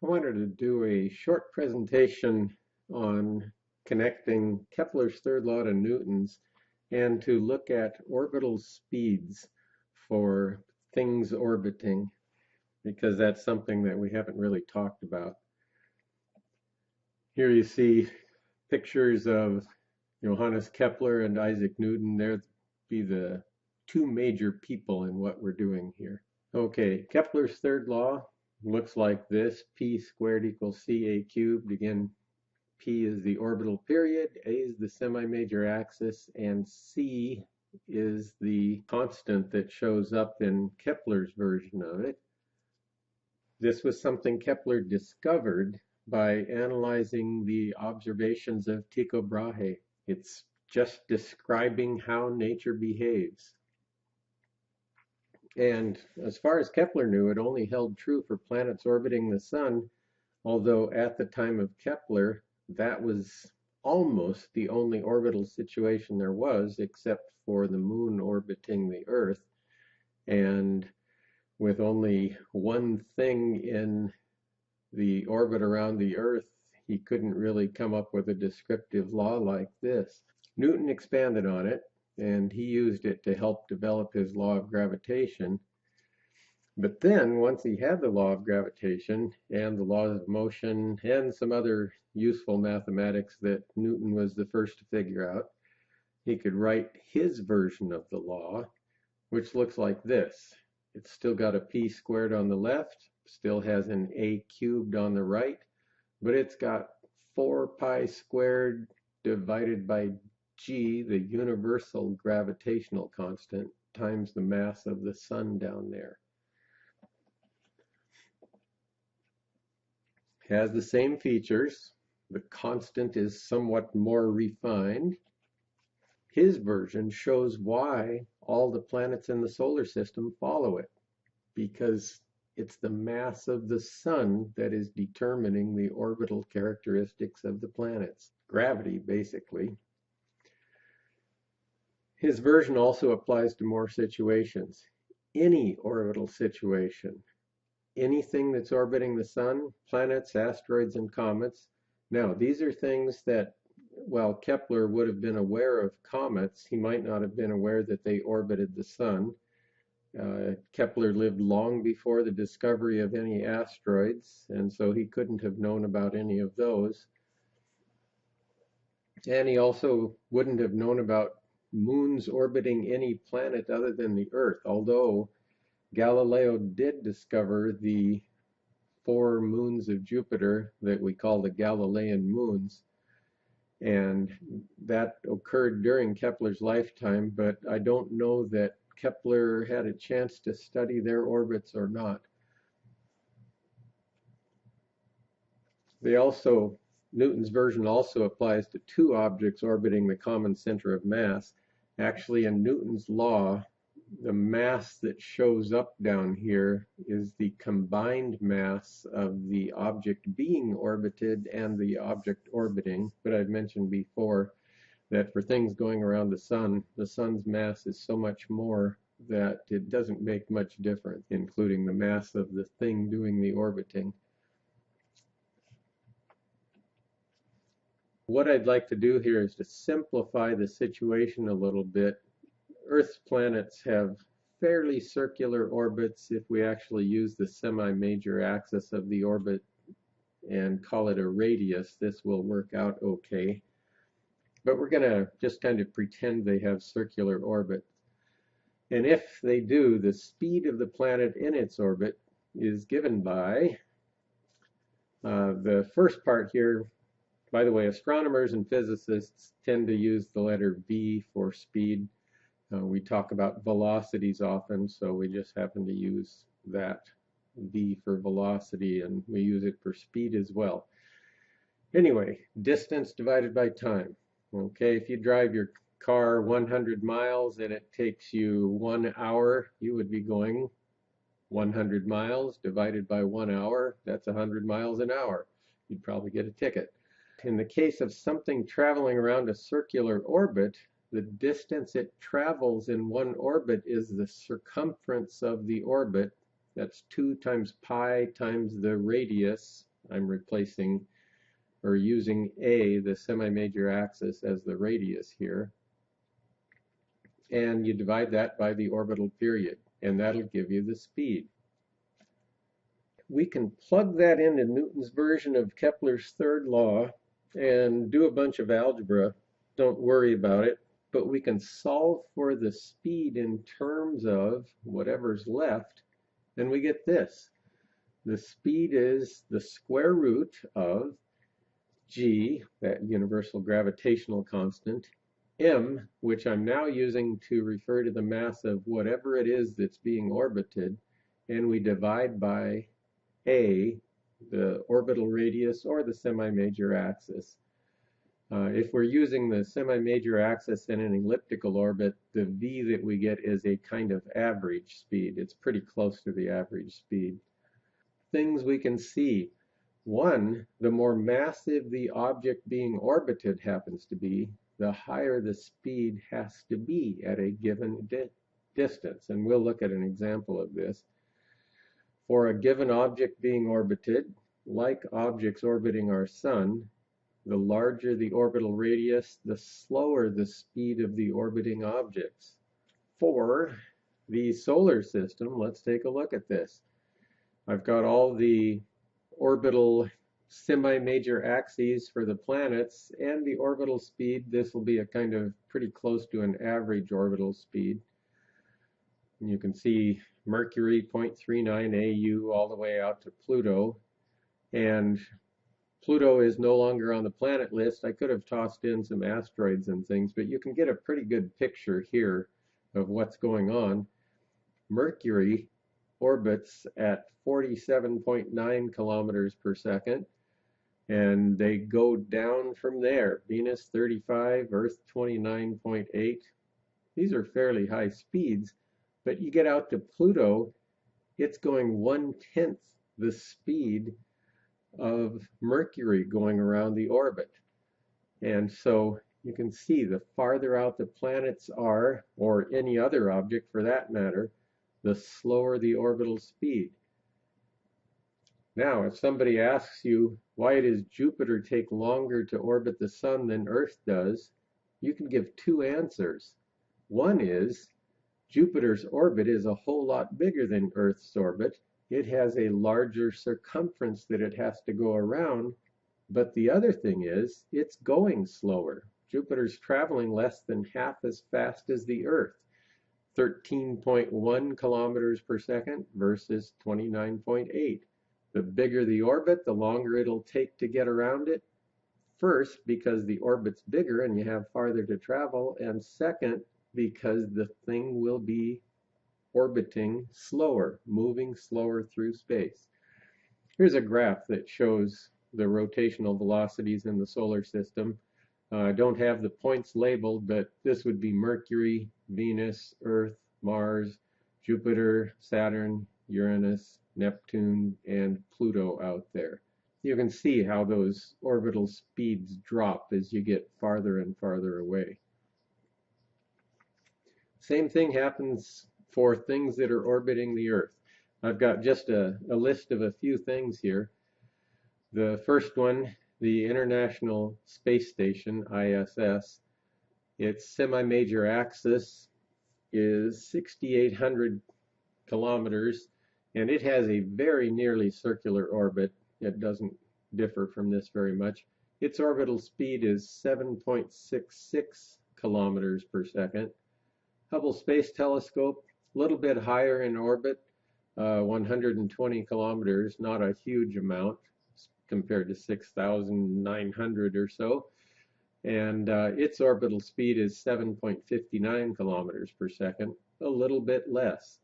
I wanted to do a short presentation on connecting Kepler's third law to Newton's and to look at orbital speeds for things orbiting, because that's something that we haven't really talked about. Here you see pictures of Johannes Kepler and Isaac Newton. They'd be the two major people in what we're doing here. Okay, Kepler's third law looks like this: p squared equals ca cubed. Again, p is the orbital period, a is the semi-major axis, and c is the constant that shows up in Kepler's version of it. This was something Kepler discovered by analyzing the observations of Tycho Brahe. It's just describing how nature behaves. And as far as Kepler knew, it only held true for planets orbiting the sun, although at the time of Kepler, that was almost the only orbital situation there was, except for the moon orbiting the Earth. And with only one thing in the orbit around the Earth, he couldn't really come up with a descriptive law like this. Newton expanded on it, and he used it to help develop his law of gravitation. But then, once he had the law of gravitation and the laws of motion and some other useful mathematics that Newton was the first to figure out, he could write his version of the law, which looks like this. It's still got a p squared on the left, still has an a cubed on the right, but it's got 4 pi squared divided by g, the universal gravitational constant, times the mass of the sun down there. Has the same features. The constant is somewhat more refined. His version shows why all the planets in the solar system follow it, because it's the mass of the sun that is determining the orbital characteristics of the planets. Gravity, basically. His version also applies to more situations. Any orbital situation, anything that's orbiting the sun, planets, asteroids, and comets. Now, these are things that, while Kepler would have been aware of comets, he might not have been aware that they orbited the sun. Kepler lived long before the discovery of any asteroids, and so he couldn't have known about any of those. And he also wouldn't have known about moons orbiting any planet other than the Earth, although Galileo did discover the 4 moons of Jupiter that we call the Galilean moons, and that occurred during Kepler's lifetime, but I don't know that Kepler had a chance to study their orbits or not. Newton's version also applies to 2 objects orbiting the common center of mass. Actually, in Newton's law, the mass that shows up down here is the combined mass of the object being orbited and the object orbiting. But I've mentioned before that for things going around the sun's mass is so much more that it doesn't make much difference, including the mass of the thing doing the orbiting. What I'd like to do here is to simplify the situation a little bit. Earth's planets have fairly circular orbits if we actually use the semi-major axis of the orbit and call it a radius. This will work out okay. But we're going to just kind of pretend they have circular orbits. And if they do, the speed of the planet in its orbit is given by the first part here. By the way, astronomers and physicists tend to use the letter v for speed. We talk about velocities often, so we just happen to use that v for velocity, and we use it for speed as well. Anyway, distance divided by time. Okay, if you drive your car 100 miles and it takes you 1 hour, you would be going 100 miles divided by 1 hour. That's 100 miles an hour. You'd probably get a ticket. In the case of something traveling around a circular orbit, the distance it travels in one orbit is the circumference of the orbit. That's 2 times pi times the radius I'm replacing or using A, the semi-major axis, as the radius here. And you divide that by the orbital period, and that'll give you the speed. We can plug that into Newton's version of Kepler's third law and do a bunch of algebra. Don't worry about it. But we can solve for the speed in terms of whatever's left, and we get this. The speed is the square root of g, that universal gravitational constant, m, which I'm now using to refer to the mass of whatever it is that's being orbited, and we divide by a, the orbital radius or the semi-major axis. If we're using the semi-major axis in an elliptical orbit, the v that we get is a kind of average speed. It's pretty close to the average speed. Things we can see. One, the more massive the object being orbited happens to be, the higher the speed has to be at a given distance. And we'll look at an example of this. For a given object being orbited, like objects orbiting our sun, the larger the orbital radius, the slower the speed of the orbiting objects. For the solar system, let's take a look at this. I've got all the orbital semi-major axes for the planets and the orbital speed. This will be a kind of pretty close to an average orbital speed. And you can see Mercury 0.39 AU all the way out to Pluto. And Pluto is no longer on the planet list. I could have tossed in some asteroids and things, but you can get a pretty good picture here of what's going on. Mercury orbits at 47.9 kilometers per second, and they go down from there. Venus 35, Earth 29.8. These are fairly high speeds, but you get out to Pluto, it's going 1/10 the speed of Mercury going around the orbit. And so you can see the farther out the planets are, or any other object for that matter, the slower the orbital speed. Now, if somebody asks you, why does Jupiter take longer to orbit the sun than Earth does, you can give two answers. One is, Jupiter's orbit is a whole lot bigger than Earth's orbit. It has a larger circumference that it has to go around. But the other thing is, it's going slower. Jupiter's traveling less than half as fast as the Earth. 13.1 kilometers per second versus 29.8. The bigger the orbit, the longer it'll take to get around it. First, because the orbit's bigger and you have farther to travel, and second, because the thing will be orbiting slower, moving slower through space. Here's a graph that shows the rotational velocities in the solar system. I don't have the points labeled, but this would be Mercury, Venus, Earth, Mars, Jupiter, Saturn, Uranus, Neptune, and Pluto out there. You can see how those orbital speeds drop as you get farther and farther away. Same thing happens for things that are orbiting the Earth. I've got just a list of a few things here. The first one, the International Space Station, ISS, its semi-major axis is 6,800 kilometers, and it has a very nearly circular orbit. It doesn't differ from this very much. Its orbital speed is 7.66 kilometers per second. Hubble Space Telescope, a little bit higher in orbit, 120 kilometers, not a huge amount compared to 6,900 or so. And its orbital speed is 7.59 kilometers per second, a little bit less.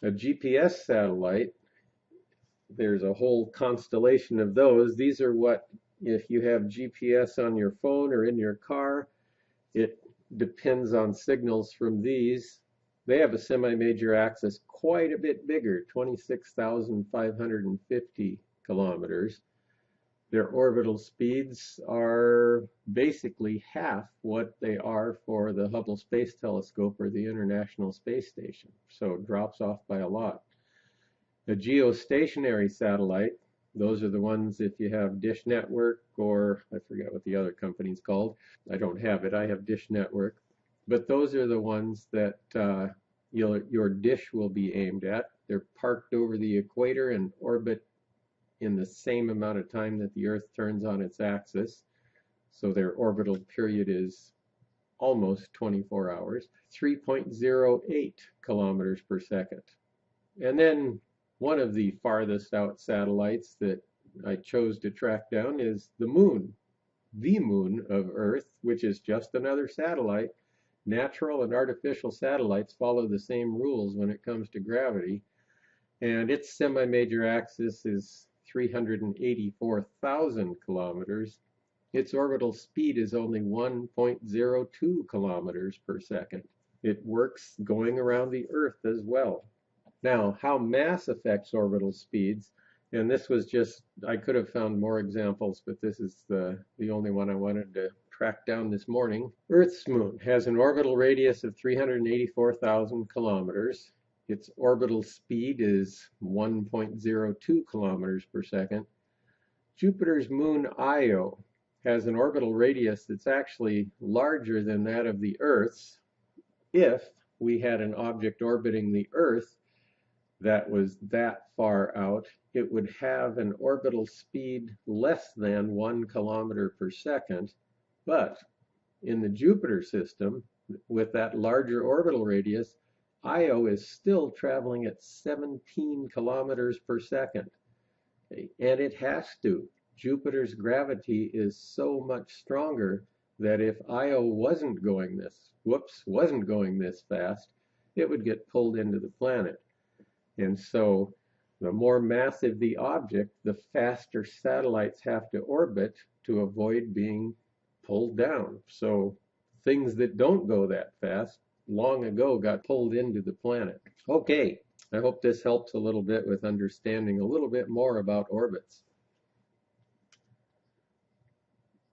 A GPS satellite, there's a whole constellation of those. These are what, if you have GPS on your phone or in your car, it depends on signals from these. They have a semi-major axis quite a bit bigger, 26,550 kilometers. Their orbital speeds are basically half what they are for the Hubble Space Telescope or the International Space Station, so it drops off by a lot. A geostationary satellite, Those are the ones if you have Dish Network, or I forget what the other company's called. I don't have it. I have Dish Network. But those are the ones that your dish will be aimed at. They're parked over the equator and orbit in the same amount of time that the Earth turns on its axis. So their orbital period is almost 24 hours, 3.08 kilometers per second. And then one of the farthest out satellites that I chose to track down is the moon of Earth, which is just another satellite. Natural and artificial satellites follow the same rules when it comes to gravity, and its semi-major axis is 384,000 kilometers. Its orbital speed is only 1.02 kilometers per second. It works going around the Earth as well. Now, how mass affects orbital speeds, and this was just, I could have found more examples, but this is the only one I wanted to track down this morning. Earth's moon has an orbital radius of 384,000 kilometers. Its orbital speed is 1.02 kilometers per second. Jupiter's moon Io has an orbital radius that's actually larger than that of the Earth's. If we had an object orbiting the Earth that was that far out, it would have an orbital speed less than 1 kilometer per second. But in the Jupiter system, with that larger orbital radius, Io is still traveling at 17 kilometers per second. And it has to. Jupiter's gravity is so much stronger that if Io wasn't going this fast, it would get pulled into the planet. And so the more massive the object, the faster satellites have to orbit to avoid being pulled down. So things that don't go that fast long ago got pulled into the planet. Okay, I hope this helps a little bit with understanding a little bit more about orbits.